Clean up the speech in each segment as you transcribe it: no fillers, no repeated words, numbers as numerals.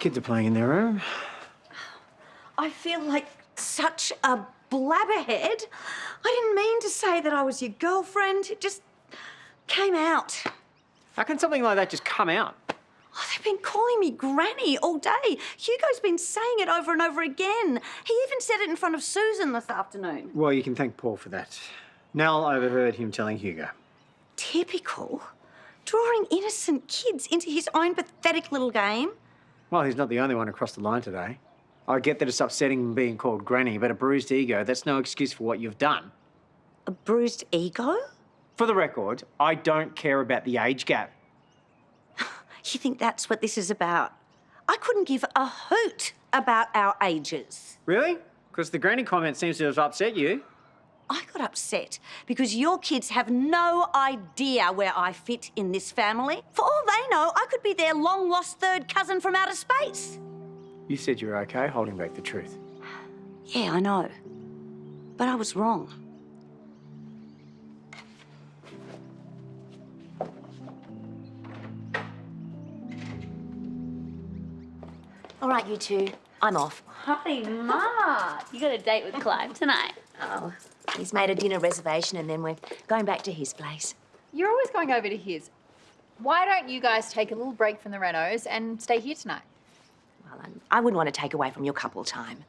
Kids are playing in their room. I feel like such a blabberhead. I didn't mean to say that I was your girlfriend. It just came out. How can something like that just come out? Oh, they've been calling me Granny all day. Hugo's been saying it over and over again. He even said it in front of Susan this afternoon. Well, you can thank Paul for that. Nell overheard him telling Hugo. Typical. Drawing innocent kids into his own pathetic little game. Well, he's not the only one across the line today. I get that it's upsetting being called Granny, but a bruised ego, that's no excuse for what you've done. A bruised ego? For the record, I don't care about the age gap. You think that's what this is about? I couldn't give a hoot about our ages. Really? Because the Granny comment seems to have upset you. I got upset because your kids have no idea where I fit in this family. For all they know, I could be their long-lost third cousin from outer space. You said you were okay holding back the truth. Yeah, I know. But I was wrong. All right, you two. I'm off. Hi, Ma. You got a date with Clive tonight. Oh, he's made a dinner reservation and then we're going back to his place. You're always going over to his. Why don't you guys take a little break from the renos and stay here tonight? Well, I wouldn't want to take away from your couple time.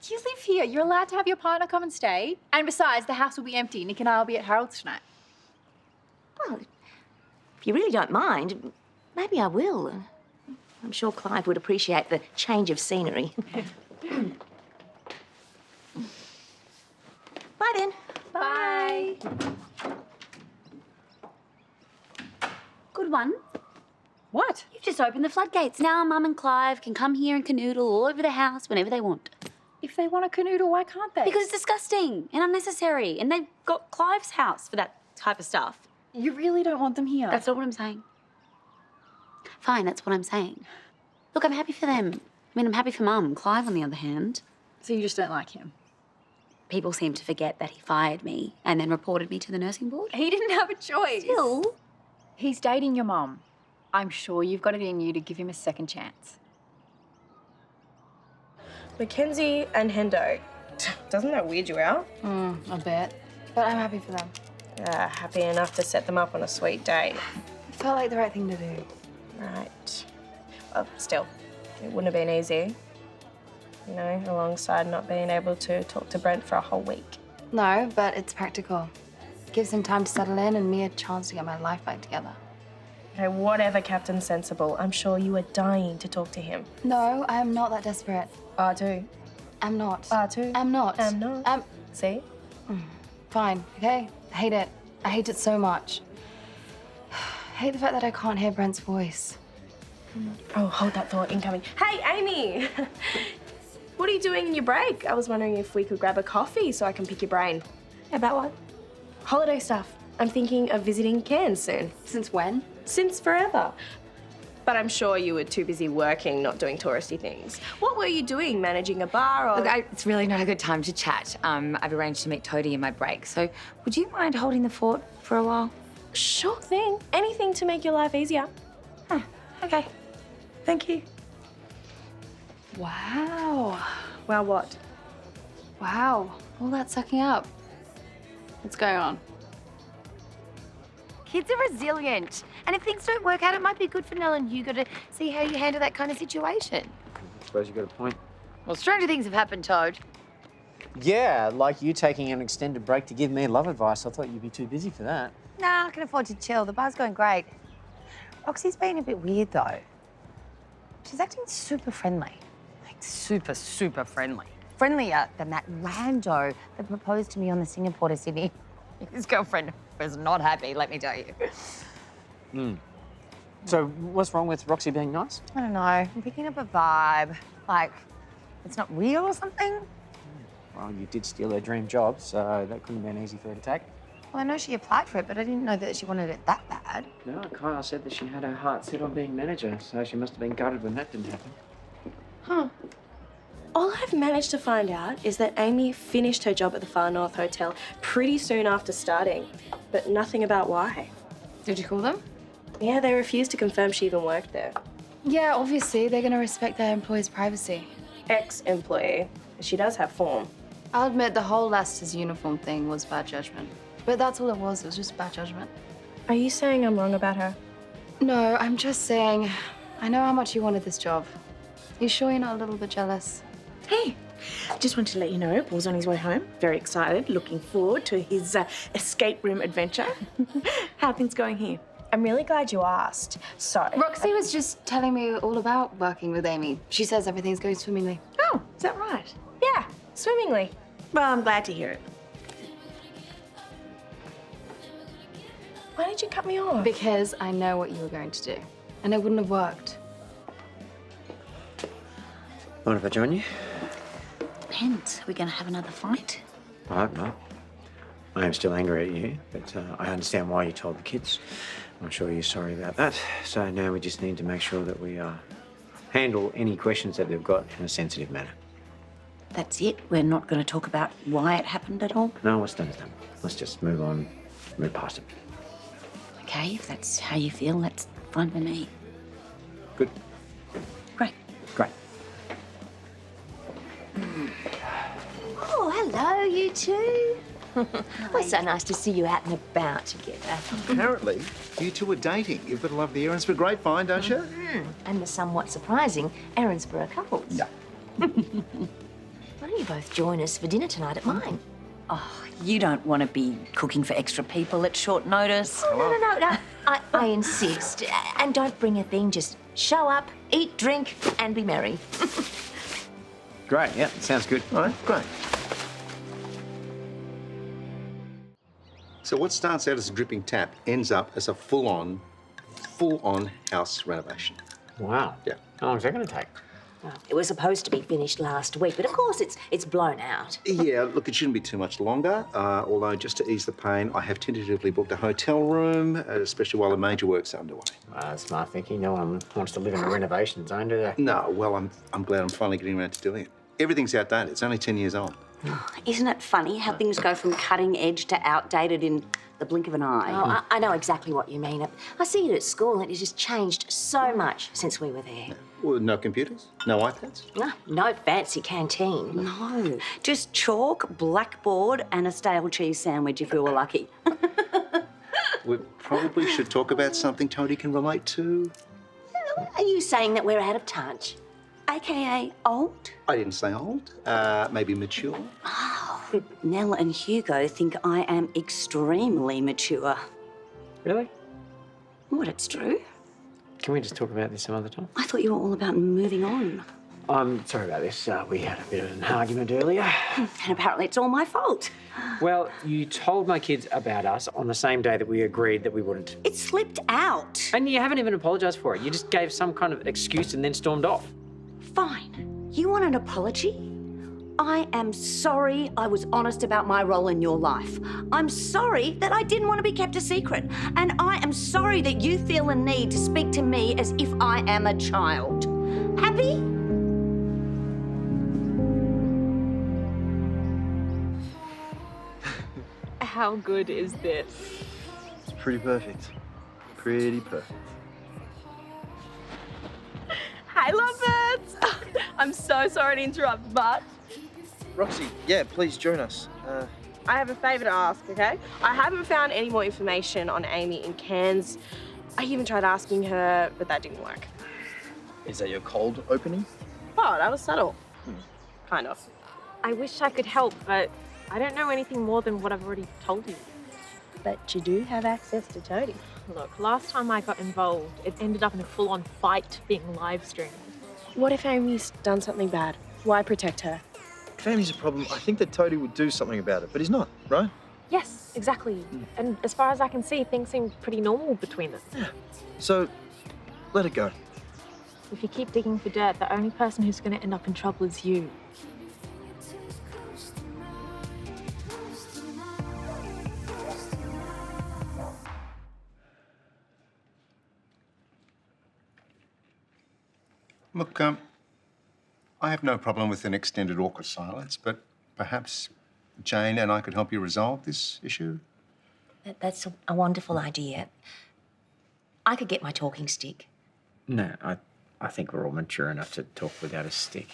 You live here. You're allowed to have your partner come and stay. And besides, the house will be empty. Nick and I will be at Harold's tonight. Well, if you really don't mind, maybe I will. I'm sure Clive would appreciate the change of scenery. Bye then. Bye. Good one. What? You've just opened the floodgates. Now Mum and Clive can come here and canoodle all over the house whenever they want. If they want to canoodle, why can't they? Because it's disgusting and unnecessary. And they've got Clive's house for that type of stuff. You really don't want them here. That's not what I'm saying. Fine, that's what I'm saying. Look, I'm happy for them. I mean, I'm happy for Mum. Clive, on the other hand. So you just don't like him? People seem to forget that he fired me and then reported me to the nursing board. He didn't have a choice. Still. He's dating your mum. I'm sure you've got it in you to give him a second chance. Mackenzie and Hendo. Doesn't that weird you out? I bet. But I'm happy for them. Happy enough to set them up on a sweet date. It felt like the right thing to do. Right. Well, still, it wouldn't have been easy. You know, alongside not being able to talk to Brent for a whole week. No, but it's practical. Gives him time to settle in and me a chance to get my life back together. Okay, whatever, Captain Sensible. I'm sure you are dying to talk to him. No, I am not that desperate. R2. I'm not. R2. I'm not. I'm not. See? Fine, okay? I hate it. I hate it so much. I hate the fact that I can't hear Brent's voice. Oh, hold that thought, incoming. Hey, Amy! What are you doing in your break? I was wondering if we could grab a coffee so I can pick your brain. About what? Holiday stuff. I'm thinking of visiting Cairns soon. Since when? Since forever. But I'm sure you were too busy working, not doing touristy things. What were you doing? Managing a bar or...? Look, it's really not a good time to chat. I've arranged to meet Toadie in my break, so would you mind holding the fort for a while? Sure thing. Anything to make your life easier. Okay. Thank you. Wow. Well, what? Wow. All that sucking up. What's going on? Kids are resilient. And if things don't work out, it might be good for Nell and Hugo to see how you handle that kind of situation. I suppose you got a point. Well, stranger things have happened, Toad. Yeah, like you taking an extended break to give me love advice. I thought you'd be too busy for that. Nah, I can afford to chill. The bar's going great. Roxy's been a bit weird, though. She's acting super friendly. Like, super, super friendly. Friendlier than that rando that proposed to me on the Singapore to Sydney. His girlfriend was not happy, let me tell you. So what's wrong with Roxy being nice? I don't know. I'm picking up a vibe. Like, it's not real or something. Well, you did steal her dream job, so that couldn't have been easy for her to take. Well, I know she applied for it, but I didn't know that she wanted it that bad. No, Kyle said that she had her heart set on being manager, so she must have been gutted when that didn't happen. Huh. All I've managed to find out is that Amy finished her job at the Far North Hotel pretty soon after starting, but nothing about why. Did you call them? Yeah, they refused to confirm she even worked there. Yeah, obviously, they're going to respect their employees' privacy. Ex-employee. She does have form. I'll admit the whole Lester's uniform thing was bad judgment. But that's all it was just bad judgment. Are you saying I'm wrong about her? No, I'm just saying, I know how much you wanted this job. You sure you're not a little bit jealous? Hey, just wanted to let you know Paul's on his way home. Very excited, looking forward to his escape room adventure. How are things going here? I'm really glad you asked. So, Roxy was just telling me all about working with Amy. She says everything's going swimmingly. Oh, is that right? yeah, swimmingly. Well, I'm glad to hear it. Why did you cut me off? Because I know what you were going to do. And it wouldn't have worked. Mind if I join you? Depends. Are we going to have another fight? I hope not. I am still angry at you, but I understand why you told the kids. I'm sure you're sorry about that. So now we just need to make sure that we handle any questions that they've got in a sensitive manner. That's it? We're not going to talk about why it happened at all? No, what's done is done. Let's just move on, move past it. Okay, if that's how you feel, that's fine with me. Good. Great. Great. Oh, hello, you two. Well, so nice to see you out and about together. Apparently, you two are dating. You've got to love the Erinsborough grapevine, don't you? And the somewhat surprising Erinsborough couples. Yeah. Why don't you both join us for dinner tonight at mine? Oh, you don't want to be cooking for extra people at short notice. Oh, no. I insist. And don't bring a thing. Just show up, eat, drink, and be merry. Great, yeah, sounds good. All right, great. So what starts out as a dripping tap ends up as a full-on house renovation. Wow. Yeah. How long is that going to take? Well, it was supposed to be finished last week, but of course it's blown out. Yeah, look, it shouldn't be too much longer, although just to ease the pain, I have tentatively booked a hotel room, especially while the major work's underway. Smart thinking. No one wants to live in a renovation zone, do they? No, well, I'm glad I'm finally getting around to doing it. Everything's outdated. It's only 10 years old. Isn't it funny how things go from cutting edge to outdated in the blink of an eye? Oh, I know exactly what you mean. I see it at school, and it has just changed so much since we were there. Well, no computers? No iPads? No fancy canteen. No, just chalk, blackboard, and a stale cheese sandwich if we were lucky. We probably should talk about something Toadie can relate to. Are you saying that we're out of touch? AKA old? I didn't say old. Maybe mature. Oh, Nell and Hugo think I am extremely mature. Really? What, it's true? Can we just talk about this some other time? I thought you were all about moving on. I'm sorry about this. We had a bit of an argument earlier. And apparently it's all my fault. Well, you told my kids about us on the same day that we agreed that we wouldn't. It slipped out. And you haven't even apologised for it. You just gave some kind of excuse and then stormed off. Fine. You want an apology? I am sorry I was honest about my role in your life. I'm sorry that I didn't want to be kept a secret. And I am sorry that you feel a need to speak to me as if I am a child. Happy? How good is this? It's pretty perfect. Pretty perfect. Hi, lovebirds! I'm so sorry to interrupt, but Roxy, yeah, please join us. I have a favour to ask, okay? I haven't found any more information on Amy in Cairns. I even tried asking her, but that didn't work. Is that your cold opening? Oh, that was subtle. Kind of. I wish I could help, but I don't know anything more than what I've already told you. But you do have access to Toadie. Look, last time I got involved, it ended up in a full-on fight being live-streamed. What if Amy's done something bad? Why protect her? If Amy's a problem, I think that Toadie would do something about it, but he's not, right? Yes, exactly. And as far as I can see, things seem pretty normal between them. Yeah. So, let it go. If you keep digging for dirt, the only person who's going to end up in trouble is you. Look, I have no problem with an extended awkward silence, but perhaps Jane and I could help you resolve this issue. That's a wonderful idea. I could get my talking stick. No, I think we're all mature enough to talk without a stick.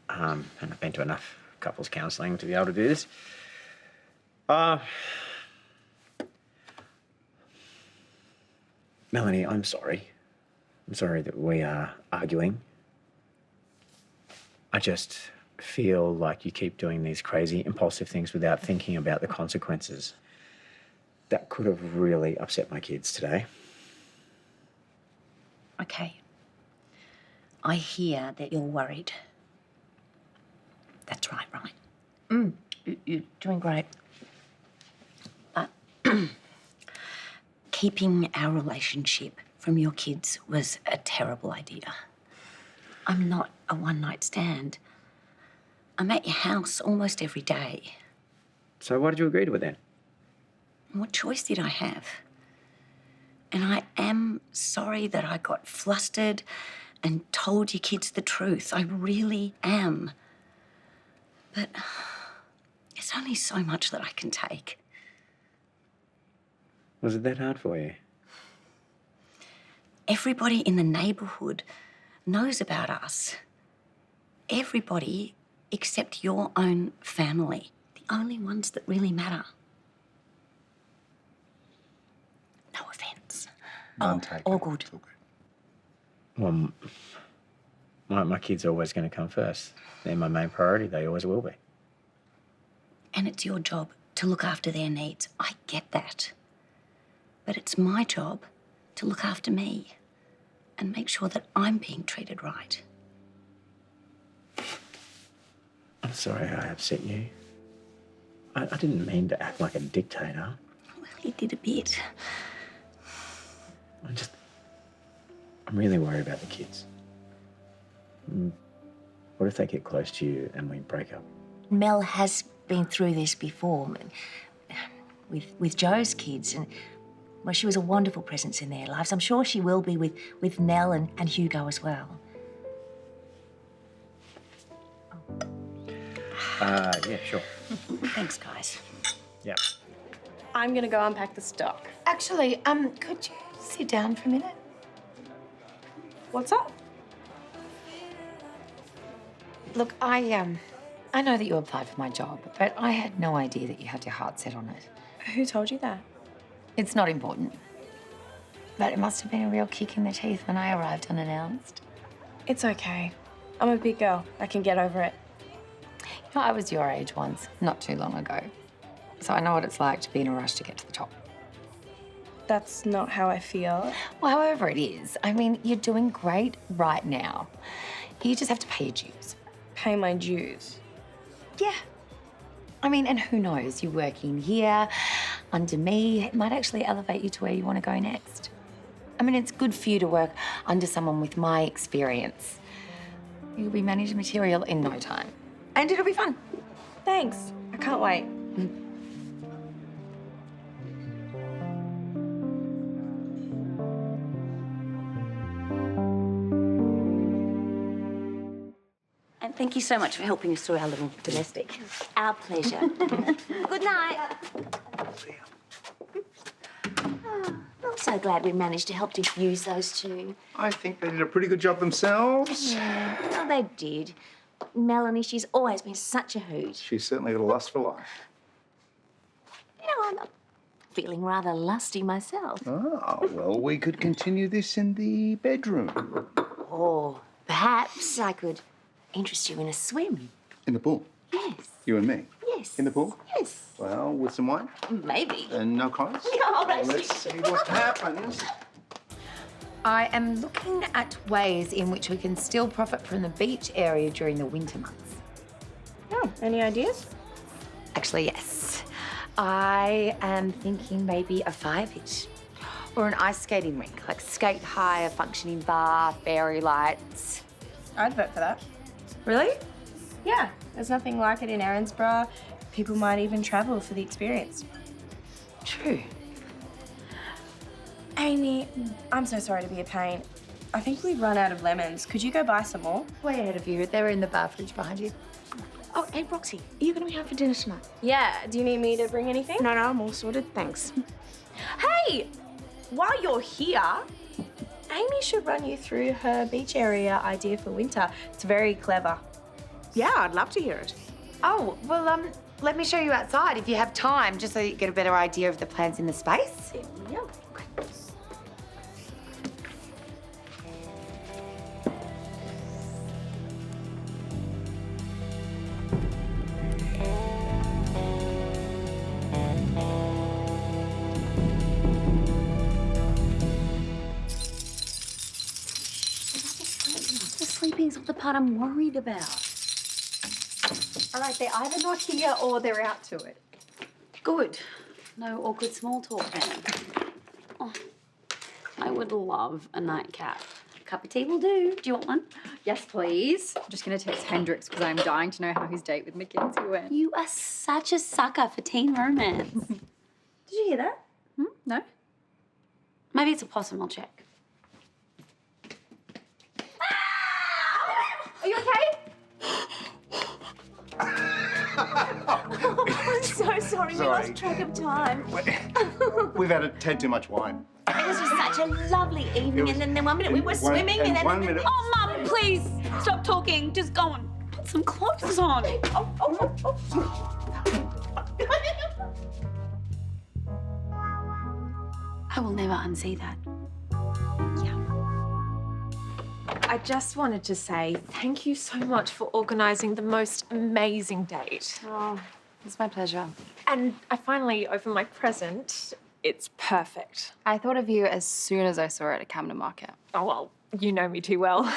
And I've been to enough couples counselling to be able to do this. Melanie, I'm sorry. I'm sorry that we are arguing. I just feel like you keep doing these crazy, impulsive things without thinking about the consequences. That could have really upset my kids today. Okay. I hear that you're worried. That's right, right? You're doing great. But keeping our relationship from your kids was a terrible idea. I'm not a one-night stand. I'm at your house almost every day. So why did you agree to it then? What choice did I have? And I am sorry that I got flustered and told you kids the truth. I really am. But there's only so much that I can take. Was it that hard for you? Everybody in the neighbourhood knows about us. Everybody except your own family. The only ones that really matter. No offence. None taken. All good. It's all good. Well, my kids are always going to come first. They're my main priority. They always will be. And it's your job to look after their needs. I get that. But it's my job to look after me and make sure that I'm being treated right. I'm sorry I upset you. I didn't mean to act like a dictator. Well, you did a bit. I'm really worried about the kids. What if they get close to you and we break up? Mel has been through this before with Joe's kids, and well, she was a wonderful presence in their lives. I'm sure she will be with Nell and Hugo as well. Yeah, sure. Thanks, guys. Yeah. I'm gonna go unpack the stock. Actually, could you sit down for a minute? What's up? Look, I know that you applied for my job, but I had no idea that you had your heart set on it. Who told you that? It's not important. But it must have been a real kick in the teeth when I arrived unannounced. It's okay. I'm a big girl. I can get over it. You know, I was your age once, not too long ago. So I know what it's like to be in a rush to get to the top. That's not how I feel. Well, however it is, I mean, you're doing great right now. You just have to pay your dues. Pay my dues? Yeah. I mean, and who knows, you working here under me, it might actually elevate you to where you want to go next. I mean, it's good for you to work under someone with my experience. You'll be managed material in no time. And it'll be fun. Thanks. I can't wait. And thank you so much for helping us through our little domestic. Our pleasure. Good night. I'm so glad we managed to help diffuse those two. I think they did a pretty good job themselves. Yeah, well, they did. Melanie, she's always been such a hoot. She's certainly got a lust for life. You know, I'm feeling rather lusty myself. Oh, well, we could continue this in the bedroom. Or perhaps I could interest you in a swim. In the pool? Yes. You and me? Yes. In the pool? Yes. Well, with some wine? Maybe. And no clothes? No, Well, let's see what happens. I am looking at ways in which we can still profit from the beach area during the winter months. Oh, any ideas? Actually, yes. I am thinking maybe a fire pit or an ice skating rink, like skate high, a functioning bar, fairy lights. I'd vote for that. Really? Yeah, there's nothing like it in Erinsborough. People might even travel for the experience. True. Amy, I'm so sorry to be a pain. I think we've run out of lemons. Could you go buy some more? Way ahead of you. They're in the bar fridge behind you. Oh, hey, Roxy, are you going to be home for dinner tonight? Yeah, do you need me to bring anything? No, I'm all sorted, thanks. Hey, while you're here, Amy should run you through her beach area idea for winter. It's very clever. Yeah, I'd love to hear it. Oh, well, let me show you outside if you have time, just so you get a better idea of the plants in the space. Yeah. The sleeping's the part I'm worried about. All right, they're either not here or they're out to it. Good. No awkward small talk then. Oh, I would love a nightcap. A cup of tea will do. Do you want one? Yes, please. I'm just going to text Hendrix because I'm dying to know how his date with Mackenzie went. You are such a sucker for teen romance. Did you hear that? No? Maybe it's a possum. I'll check. Are you okay? I'm so sorry. We lost track of time. We've had a tad too much wine. It was just such a lovely evening, and then 1 minute we were swimming, and then... 1 minute. Oh, Mum, please stop talking. Just go and put some clothes on. I will never unsee that. I just wanted to say thank you so much for organising the most amazing date. Oh, it's my pleasure. And I finally opened my present. It's perfect. I thought of you as soon as I saw it at Camden Market. Oh, well, you know me too well.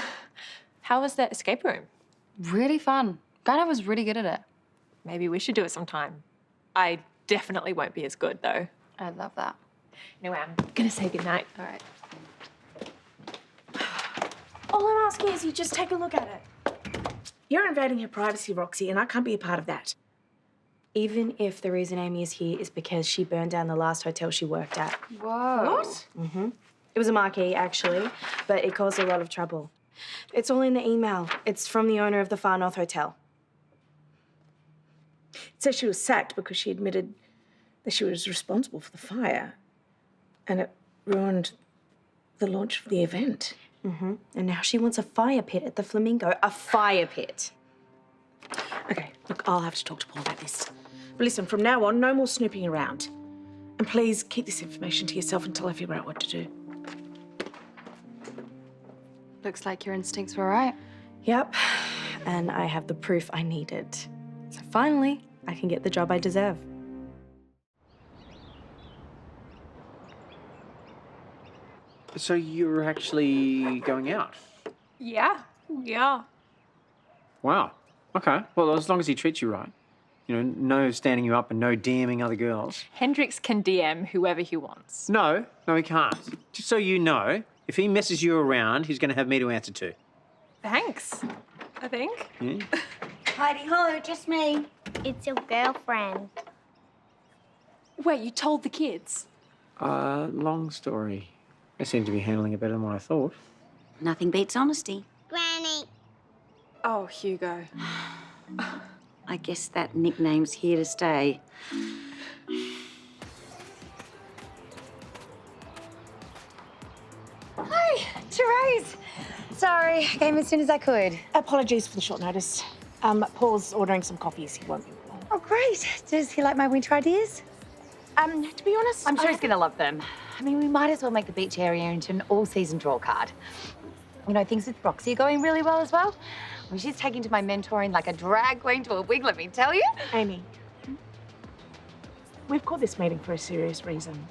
How was that escape room? Really fun. Brennan was really good at it. Maybe we should do it sometime. I definitely won't be as good, though. I'd love that. Anyway, I'm going to say goodnight. All right. All I'm asking is you just take a look at it. You're invading her privacy, Roxy, and I can't be a part of that. Even if the reason Amy is here is because she burned down the last hotel she worked at. Whoa. What? It was a marquee, actually, but it caused a lot of trouble. It's all in the email. It's from the owner of the Far North Hotel. It says she was sacked because she admitted that she was responsible for the fire, and it ruined the launch of the event. And now she wants a fire pit at the Flamingo. A fire pit. Okay, look, I'll have to talk to Paul about this. But listen, from now on, no more snooping around. And please keep this information to yourself until I figure out what to do. Looks like your instincts were right. Yep. And I have the proof I needed. So finally, I can get the job I deserve. So you're actually going out? Yeah. Wow. Okay. Well, as long as he treats you right. You know, no standing you up and no DMing other girls. Hendrix can DM whoever he wants. No, he can't. Just so you know, if he messes you around, he's going to have me to answer to. Thanks, I think. Yeah? Heidi ho, just me. It's your girlfriend. Wait, you told the kids? Long story. They seem to be handling it better than what I thought. Nothing beats honesty. Granny. Oh, Hugo. I guess that nickname's here to stay. Hi, Terese. Sorry, I came as soon as I could. Apologies for the short notice. Paul's ordering some coffees. He won't be long. Oh, great. Does he like my winter ideas? To be honest, I'm sure he's gonna love them. I mean, we might as well make the beach area into an all-season draw card. You know, things with Roxy are going really well as well. I mean, she's taking to my mentoring like a drag queen to a wig, let me tell you. Amy, we've called this meeting for a serious reason.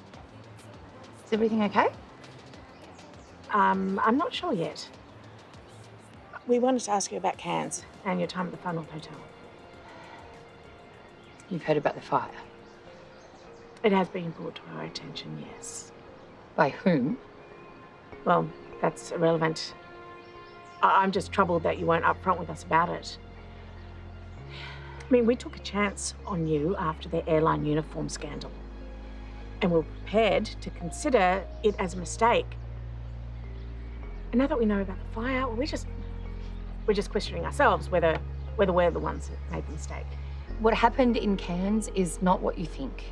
Is everything okay? I'm not sure yet. We wanted to ask you about Cairns and your time at the Far North Hotel. You've heard about the fire. It has been brought to our attention, yes. By whom? Well, that's irrelevant. I'm just troubled that you weren't upfront with us about it. I mean, we took a chance on you after the airline uniform scandal. And we're prepared to consider it as a mistake. And now that we know about the fire, we're just questioning ourselves whether we're the ones that made the mistake. What happened in Cairns is not what you think.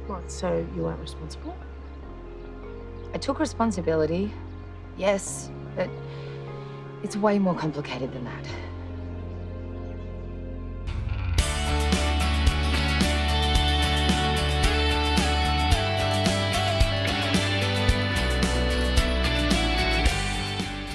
What, so you weren't responsible? I took responsibility, yes, but it's way more complicated than that.